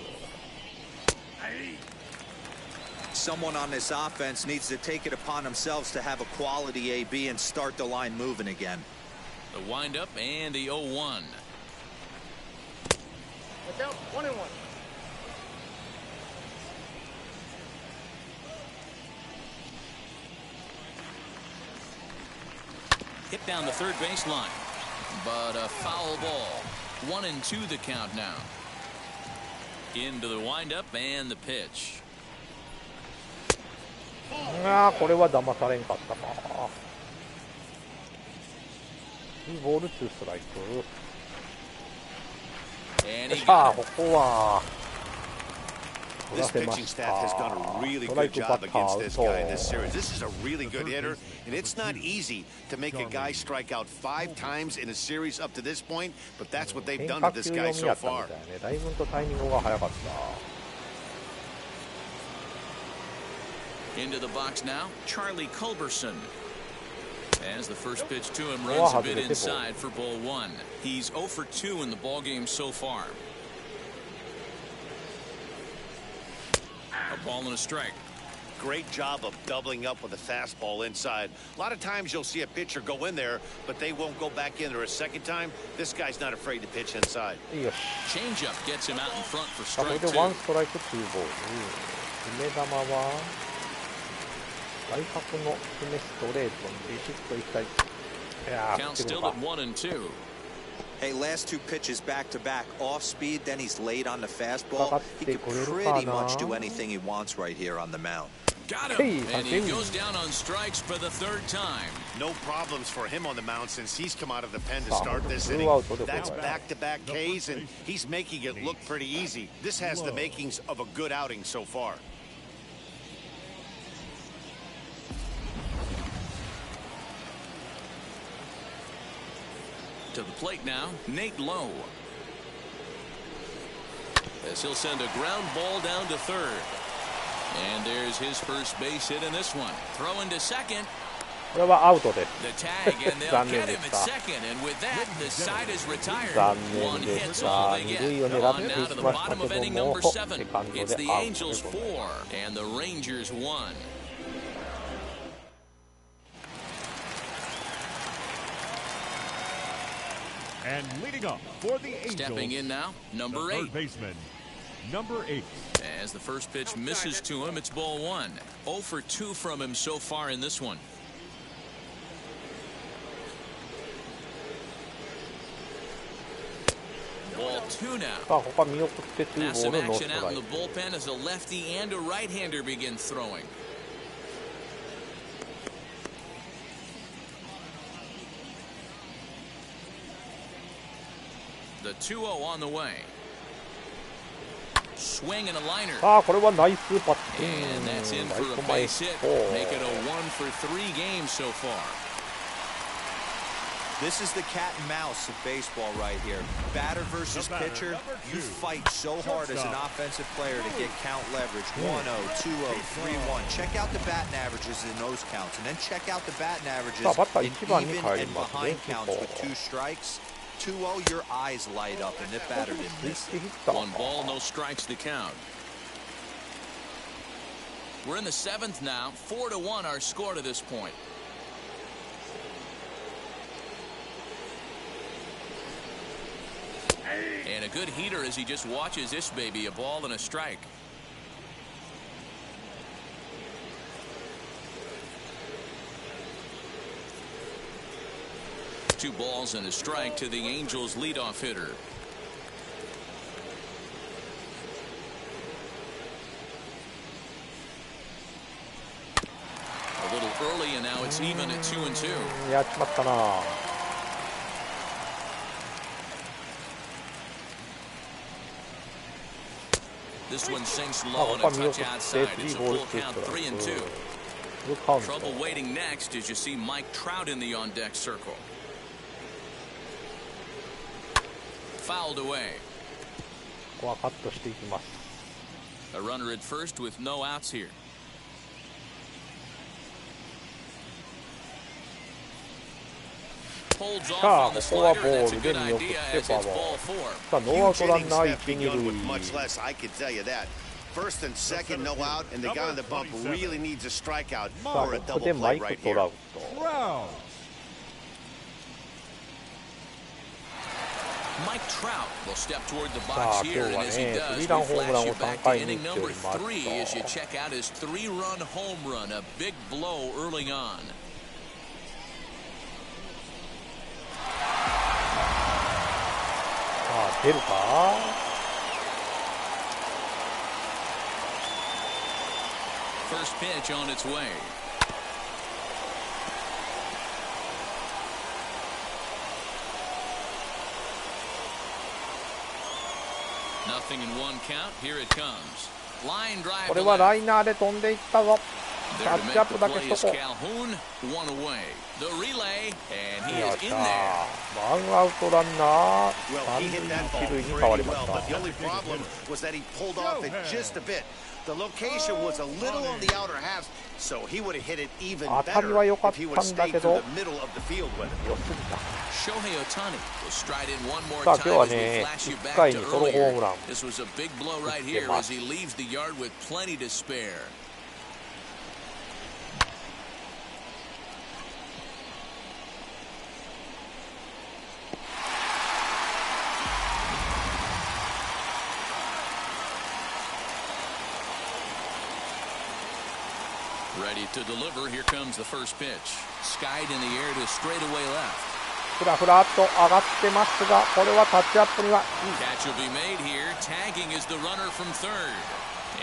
Someone on this offense needs to take it upon themselves to have a quality AB and start the line moving again. The windup and the 0-1. Watch out, 1-1. Hit down the third baseline, but a foul ball. 1-2 the count now. Into the windup and the pitch. これは騙されんかったか。ボール2ストライク。さあここは This pitching staff has done a really good job against this guy in this series. This is a really good hitter, and it's not easy to make a guy strike out 5 times in a series up to this point, but that's what they've done to this guy so far. だいぶとタイミングが早かった。 Into the box now, Charlie Culberson. As the first pitch to him runs a bit inside for ball 1. He's 0 for 2 in the ballgame so far. A ball and a strike. great job of doubling up with a fastball inside. A lot of times you'll see a pitcher go in there, but they won't go back in there a second time. This guy's not afraid to pitch inside. Changeup gets him out in front for strike これで two. ワンストライク2ボール。決め球は外角の決めストレートにビシッといきたい。いやー、 Count 振ってくる still か。 at 1-2. Hey, last two pitches back to back, off speed, then he's late on the fastball. He can かかってくれるかな。 pretty much do anything he wants right here on the mound. Got him, Hey, and he Hakeem. goes down on strikes for the third time. No problems for him on the mound since he's come out of the pen to Ah, start this 2 inning. アウトで That's ございます。 back-to-back Ks, and he's making it look pretty easy. This has the makings of a good outing so far. To the plate now, Nate Lowe. As he'll send a ground ball down to third. And there's his first base hit in this one. Throwing to second. これはアウトです。 The tag, and they'll 残 get 念で him し at た。 second. And with that, the side is retired. 残 One 念で hit's し all た。 they 二 get. 塁を狙 On って now い to き the ました bottom け of ど inning も、 number セ 7. カンド It's で the アウトで Angels ございます。 4 and the Rangers 1. And leading up for the Angels, Stepping in now, number the 8. third baseman, number 8. As the first pitch misses to him, it's ball 1. 0 for 2 from him so far in this one. Ball 2 now. さあ、ここは見送って2 Now ボー some ルノー action スト out ラ in イ the ク。 bullpen as a lefty and a right-hander begin throwing. The 2-0 on the way. Swing and a liner. さあ、これはナイスパッティン And that's in グ。ラ for イ a ト前 base hit. ヒッ Make it ト。 a 1 for 3 games so far. This is the cat and mouse of baseball right here. Batter versus pitcher, you fight so hard as an offensive player to get count leverage. 1-0, 2-0, 3-1. Check out the batting averages in those counts, and then check out the batting averages さあ、バッターin 1番に even 帰り and ますね。 behind counts with 2 strikes. 2-0, your eyes light up, and the batter didn't ヒ miss. ット。 One ball, no strikes to count. We're in the 7th now. 4-1 our score to this point. And a good heater as he just watches this baby, a ball and a strike. Two balls and a strike to the Angels leadoff hitter. A little early, and now it's even at 2-2. やっちまったな。This one sinks low and a touch outside. It's a full count, 3-2. フルカウント。 Trouble waiting next as you see Mike Trout in the on-deck circle. Fouled away. ここはカットしていきます。 A runner at first with no outs here. Holds off さあ、 on the ここは slider. ボ That's ー a ルで good 見送っ idea て as フォア it's ボー ball ル。 4. さあ、ノーアウトランナー Huge 一 innings 二 have 塁 begun with much less, I can tell you that. First and second, no out, and the guy on the bump really needs a strikeout さ or あ、 a ここ double でマ play イク・ right ト here. ラウト。 Trout. Mike Trout will step toward the さ box あ、 here, 今 and 日 as は he ね、スリ does, ーラン we ホームラ flash ン you を back 3 to 回に inning 打ってお number ります。 3 as you check out his 3-run home run, a big blow early on. さあ、出るか。 First pitch on its way. Nothing in one count. Here it comes. Line drive こ to れは left. ライナーで飛んでいったぞ。キ There ャ to ッ make チアッ the プだけ play し is とこ Calhoun. One away. The relay, and う。 he や is った in ー。 there. ワンアウトランナー Well, 三 he 塁 hit that ball 一塁に変わり pretty まし well, た。 but the only problem was that he pulled off it just a bit. The location was a little on the outer half, so he would have hit it even 当たり better は良かっ if he would た have んだ stayed け through ど、 the middle of the field with it. 良すぎた。 Shohei Ohtani will stride in one more さあ、 time 今日は as we ね、 flash you 1 back 回 to にソロホー earlier. ムラン。 This was a big blow right 打って here ま as す。 he leaves the yard with plenty to spare. Ready to deliver. Here comes the first pitch. Skied in the air to straightaway left. ふらふらっと上がってますが、これはタッチアップにはいい。 Catch will be made here. Tagging is the runner from third.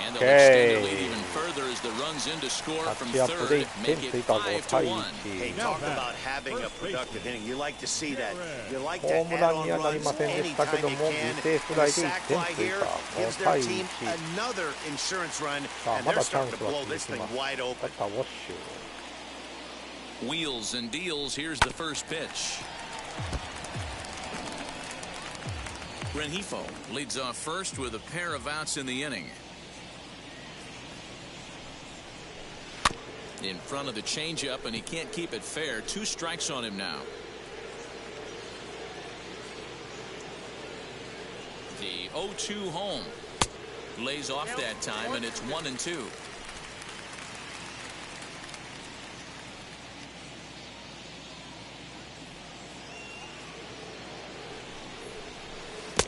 And they'll extend the lead even further as the runs in to score from third. Make it 5-1. Hey, talk about having a productive inning. You like to see that. You like ホ to ーム add ランに on はなり runs ませんでしたけ anytime ど you も、 can. 犠牲フライ And で the 1 sac 点 fly 追 here 加。 gives 5 their 対 team 1。 another insurance run, さあ and ま they're だチャン starting ス to は blow 続 this き thing ます。 wide バッ open. ターウォッシュ。 Wheels and deals. Here's the first pitch. Rengifo leads off first with a pair of outs in the inning. In front of the changeup, and he can't keep it fair. 2 strikes on him now. The 0-2 home. Lays off that time, and it's 1-2.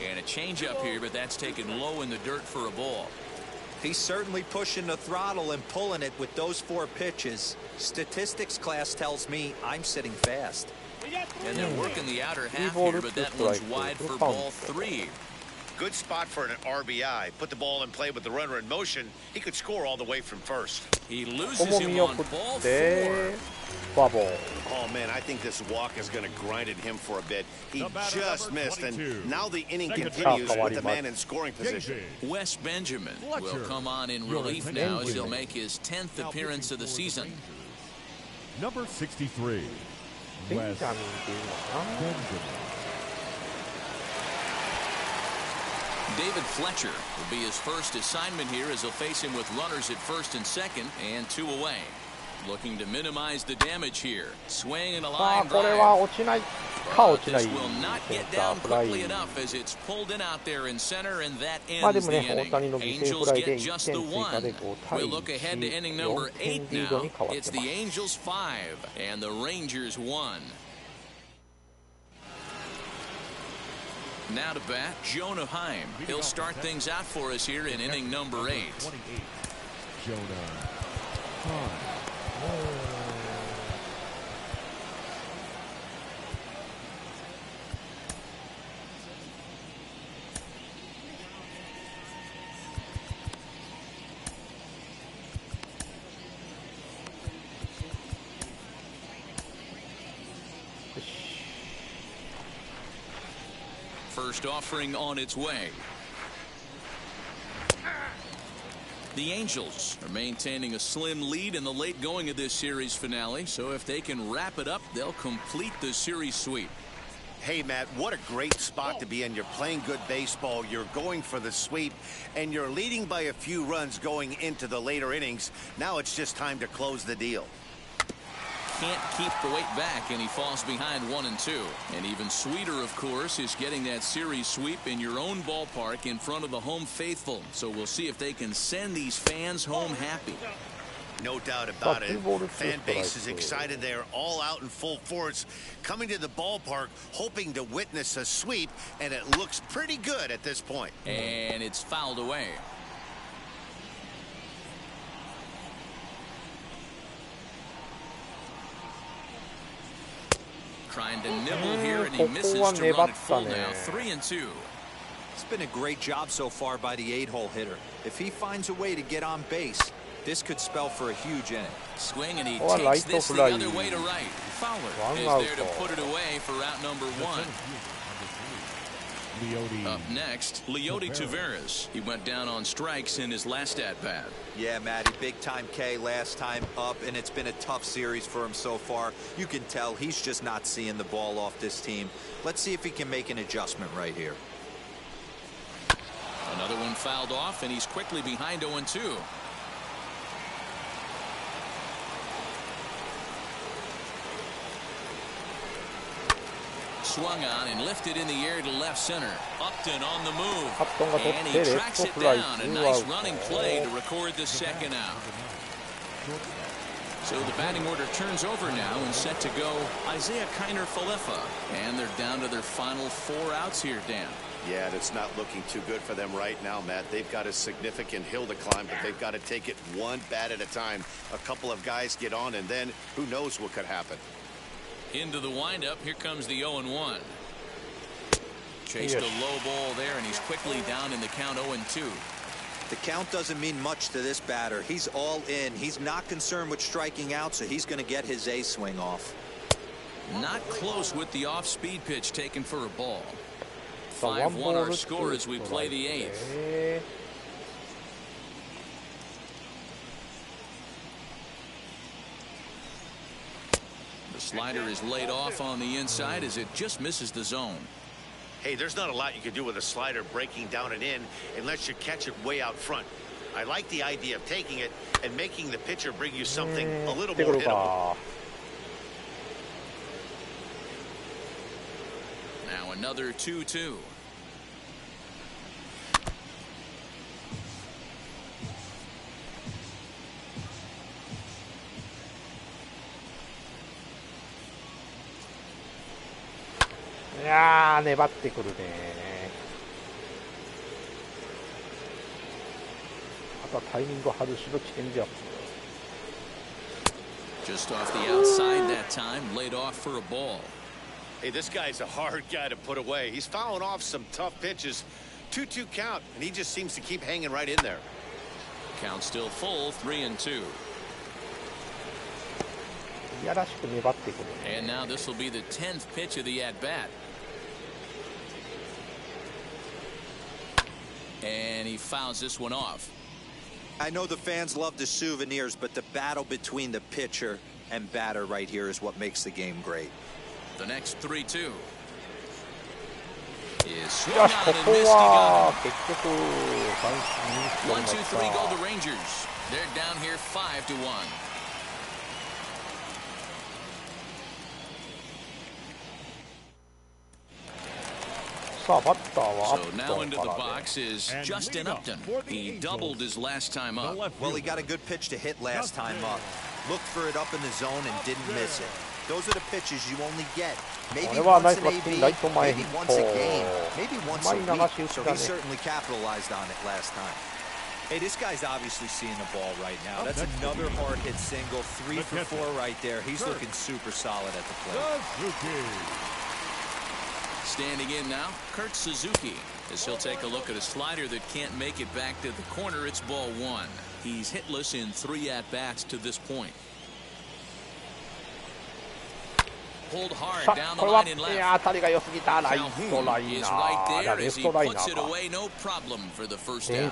And a changeup here, but that's taken low in the dirt for a ball. He's certainly pushing the throttle and pulling it with those 4 pitches. Statistics class tells me I'm sitting fast. And they're working the outer half here, but that one's wide for ball 3. Good spot for an RBI. Put the ball in play with the runner in motion. He could score all the way from first. He こ loses こも him 見 on 送っ ball て、 4. フォアボール。 Oh, man, I think this walk is going to grind at him for a bit. He just missed, and now the inning continues with the man in scoring position. Wes Benjamin will come on in relief now as he'll make his 10th appearance of the season. Number 63. ベンジャミン Wes っていうのかな。 Benjamin. David Fletcher will be his first assignment here as he'll face him with runners at first and second and 2 away. Looking to minimize the damage here. Swing and a さあ line これは drive. 落ちないか But 落ちない this will not セン get ター down フライ。 quickly enough as it's pulled in out there in center, and that まあで ends も the ね、大 inning. 谷の犠牲フ Angels ライで get 1 just 点 the 追加で one. 5対 We'll look ahead to 1、 inning 4 number 点 8 リードに now. 変わっ It's てま the す。 Angels 5 and the Rangers 1. Now to bat, Jonah Heim. He'll start things out for us here in inning number 8. 28. Jonah Heim. First offering on its way. The Angels are maintaining a slim lead in the late going of this series finale, so if they can wrap it up, they'll complete the series sweep. Hey, Matt, what a great spot to be in. You're playing good baseball, you're going for the sweep, and you're leading by a few runs going into the later innings. Now it's just time to close the deal. Can't keep the weight back, and he falls behind 1-2. And even sweeter, of course, is getting that series sweep in your own ballpark in front of the home faithful. So we'll see if they can send these fans home happy. No doubt about it. Fan base is excited. They're all out in full force, coming to the ballpark, hoping to witness a sweep, and it looks pretty good at this point. And it's fouled away. Trying to nibble here, and he misses to run it full now. 3-2. It's been a great job so far by the 8-hole hitter. If he finds a way to get on base, this could spell for a huge inning. Swing, and he takes this the other way to right. Fowler is there to put it away for out number 1. Up next, Leody Taveras. He went down on strikes in his last at-bat. Yeah, Matty, big-time K last time up, and it's been a tough series for him so far. You can tell he's just not seeing the ball off this team. Let's see if he can make an adjustment right here. Another one fouled off, and he's quickly behind 0-2. Swung on and lifted in the air to left center. Upton on the move. And he tracks it down. A nice running play to record the second out. So the batting order turns over now and set to go Isaiah Kiner-Falefa. And they're down to their final 4 outs here, Dan. Yeah, it's not looking too good for them right now, Matt. They've got a significant hill to climb, but they've got to take it one bat at a time. A couple of guys get on, and then who knows what could happen. Into the windup, here comes the 0-1. Chased a low ball there, and he's quickly down in the count 0-2. The count doesn't mean much to this batter. He's all in. He's not concerned with striking out, so he's going to get his A swing off. Not close with the off-speed pitch taken for a ball. 5-1 our score as we play the 8th. The slider is laid off on the inside as it just misses the zone. Hey, there's not a lot you can do with a slider breaking down and in unless you catch it way out front. I like the idea of taking it and making the pitcher bring you something a little more hittable. Now another 2-2. Yeah, 粘ってくるね。あとはタイミングを外しのチェンジアップ。 Just off the outside that time, laid off for a ball. Hey, this guy's a hard guy to put away. He's fouling off some tough pitches. 2-2 count, and he just seems to keep hanging right in there. Count still full, 3-2. いやらしく粘ってくるね。 And now this will be the 10th pitch of the at-bat. And he fouls this one off. I know the fans love the souvenirs, but the battle between the pitcher and batter right here is what makes the game great. The next 3-2 is swung よし、 on こ and こ missed は again. 結局三振に 1-2-3 go the Rangers. They're down here 5-1. さあバッターは So now into the box is Justin Upton. He doubled his last time up. Well, he got a good pitch to hit last time up. Looked for it up in the zone and didn't miss it. Those are the pitches you only get. Maybe once an AB, maybe once a game, maybe once a week. So he certainly capitalized on it last time. Hey, this guy's obviously seeing the ball right now. That's another hard hit single. 3 for 4 right there. He's looking super solid at the plate. Standing in now, Kurt Suzuki, as he'll take a look at a slider that can't make it back to the corner. It's ball 1. He's hitless in 3 at-bats to this point. Pulled hard down the line and left. Calhoun is right there as he puts it away, no problem for the first down.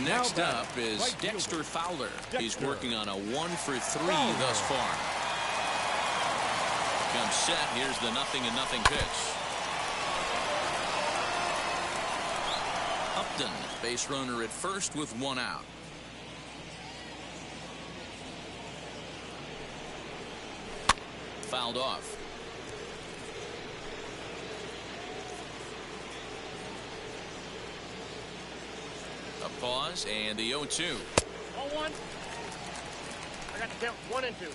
Next up is Dexter Fowler. He's working on a 1 for 3 thus far. Comes set. Here's the 0-0 pitch. Upton, base runner at first with 1 out. Fouled off. A pause and the 0-2. 0-1. I got the count 1 and 2.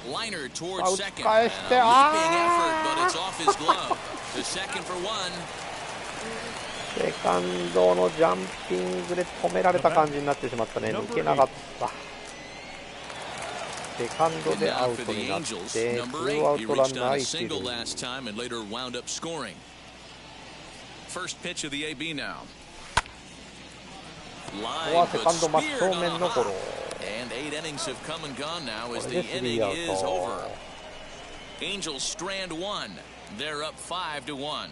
Liner towards second. A leaping effort, but it's off his glove. To second for 1. セカンドのジャンピングで止められた感じになってしまったね。抜けなかった。セカンドでアウトになって、2アウトランナー1塁。 First pitch of the AB now. ここはセカンド真正面のゴロ。 And 8 innings have come and gone now as the inning is over. Angels strand 1. They're up 5-1.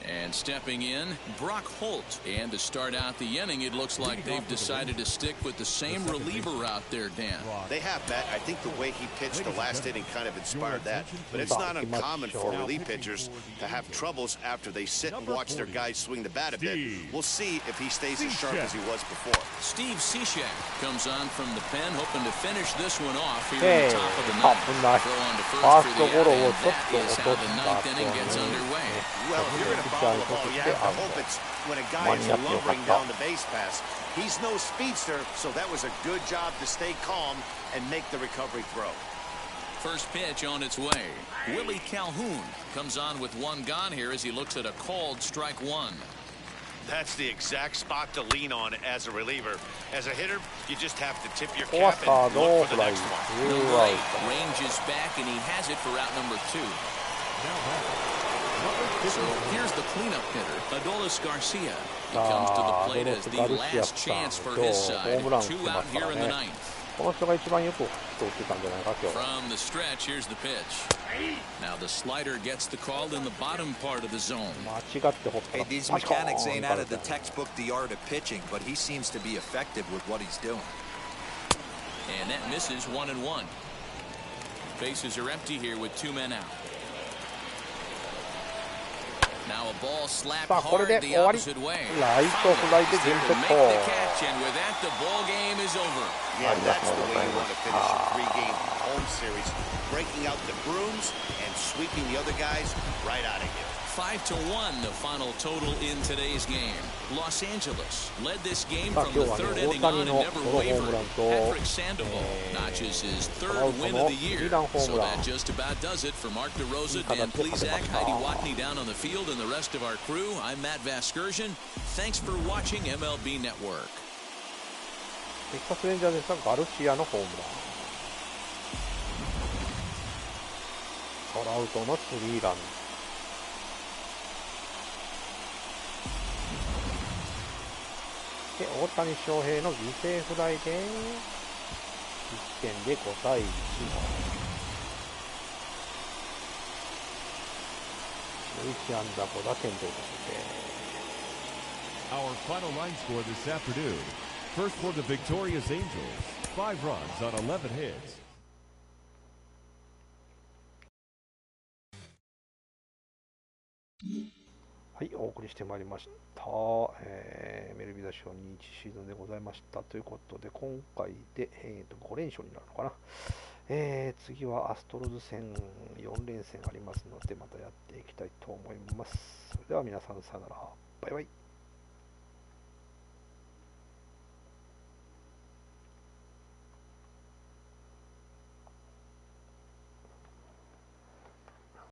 And stepping in, Brock Holt. And to start out the inning, it looks like they've decided to stick with the same reliever out there, Dan. They have, Matt. I think the way he pitched the last inning kind of inspired that. But it's not uncommon for relief pitchers to have troubles after they sit and watch their guys swing the bat a bit. We'll see if he stays as sharp as he was before. Steve Cishek comes on from the pen, hoping to finish this one off here in the top of the ninth. Throw on to first for the out, and that is how the ninth inning gets underway. Well, if you're going to チャーにとってアウト。間に合ってよかった。He's no speedster, so that was a good job to stay calm and make the recovery throw. First pitch on its way. Willie Calhoun comes on with one gone here as he looks at a called strike one. That's the exact spot to lean on as a reliever. As a hitter, you just have to tip your cap and look for the next one. The right ranges back and he has it for out number 2. So here's the cleanup hitter, Adolis Garcia. He comes to the plate as the last chance for his side. 2 out here in the ninth. この人が一番よく打ってたんじゃないか今日。 From the stretch, here's the pitch. Now the slider gets the call in the bottom part of the zone. 間違って掘ったら Hey, these mechanics ain't out of the textbook the art of pitching, but he seems to be effective with what he's doing. And that misses 1-1. Bases are empty here with 2 men out. Now a ball slapped hard the opposite way. ライトフライでゲームセット。 And with that, the ball game is over. Yeah, that's the way you want to finish a 3-game home series, breaking out the brooms and sweeping the other guys right out of here. 5-1, the final total in today's game. Los Angeles led this game from the 3rd inning on and never wavered. Patrick Sandoval notches his 3rd win of the year. So that just about does it for Mark DeRosa, Dan Plesac, Heidi Watney down on the field, and the rest of our crew. I'm Matt Vasgersian. Thanks for watching MLB Network. テキサスレンジャーズがガルシアのホームラン。トラウトのスリーラン。で、大谷翔平の犠牲フライで1点で5対1。11安打5打点ということで。Our final line score this afternoon. First for the victorious Angels, 5 runs on 11 hits. はい、お送りしてまいりました。MLB The Show2シーズンでございましたということで、今回で、5連勝になるのかな。次はアストロズ戦4連戦ありますので、またやっていきたいと思います。それでは皆さんさよなら。バイバイ。